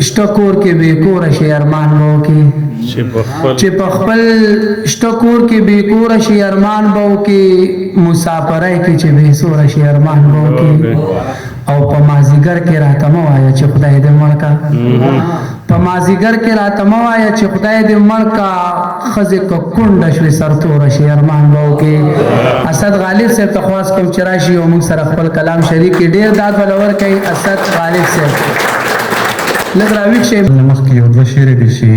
شټکور کې به کور شي ارمان وو کې چې په خپل شټکور کې به کور شي ارمان وو کې مسافرای کې چې به سور شي ارمان وو کې او په مازیګر کې راته مو آیا چې خدای دې مړکا په مازیګر کې راته مو آیا چې خدای دې مړکا خزه کو کونډ شوي سرتور شي ارمان وو کې اسد غالب صاحب تخواس کوم چرشي او موږ سره خپل کلام شریک ډیر داد ولور کوي اسد غالب صاحب لږ راویښ شي مخکې یو دوه شعرې دي چې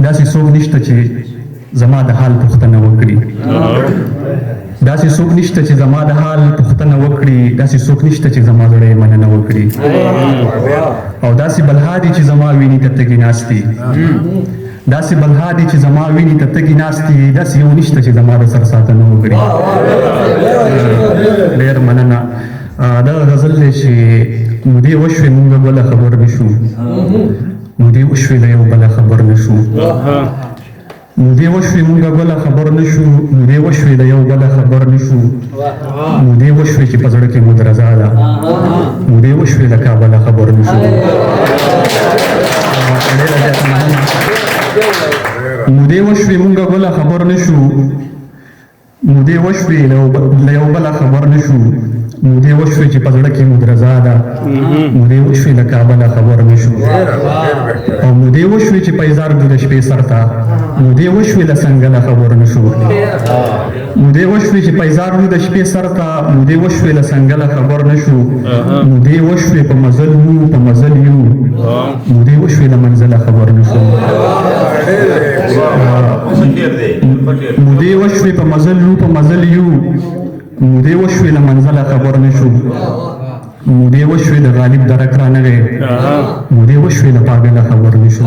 داسې څوک نشته چې زما د حال پوښتنه وکړي داسې څوک نشته چې زما د حال پوښتنه وکړي داسې څوک نشته چې زما زړه یې مننه وکړي او داسې بلها دي چې زما ویني ته تږي ناست دي داسې بلها دي چې زما ویني ته تږي ناست دي داسې یو نشته چې زما د سر ساتنه وکړي ډېر مننه دا غزل دی چې مودې وشوې مونږ بله خبر نشو مودې وشوې د یو بله خبر نشو مودې وشوې مونږ بله خبر نشو مودې وشوې د یو بله خبر نشو مودې وشوې چې په زړه کې مو درزا ده مودې وشوې د کابله خبر نشو مودې وشوې مونږ بله خبر نشو مودې وشوې له یو بله خبر نشو مودې وشوې چې په زړه کې مو درزا ده مودې وشوې له کابله خبر نشو او مودې وشوې چې پیزار دو د شپې سر ته مودې وشوې له څنګله خبر نشو مودې وشوې چې پیزار دو د شپې سر ته مودې وشوې له څنګله خبر نشو مودې وشوې په مزل وو په مزل یو مودې وشوې له منزله خبر نشو مودې وشوې په مزل وو په مزل یو مودې وشوې له منزله خبر نشو مودې وشوې د غالب درک را نغې مودې وشوې له پاگله خبر نشو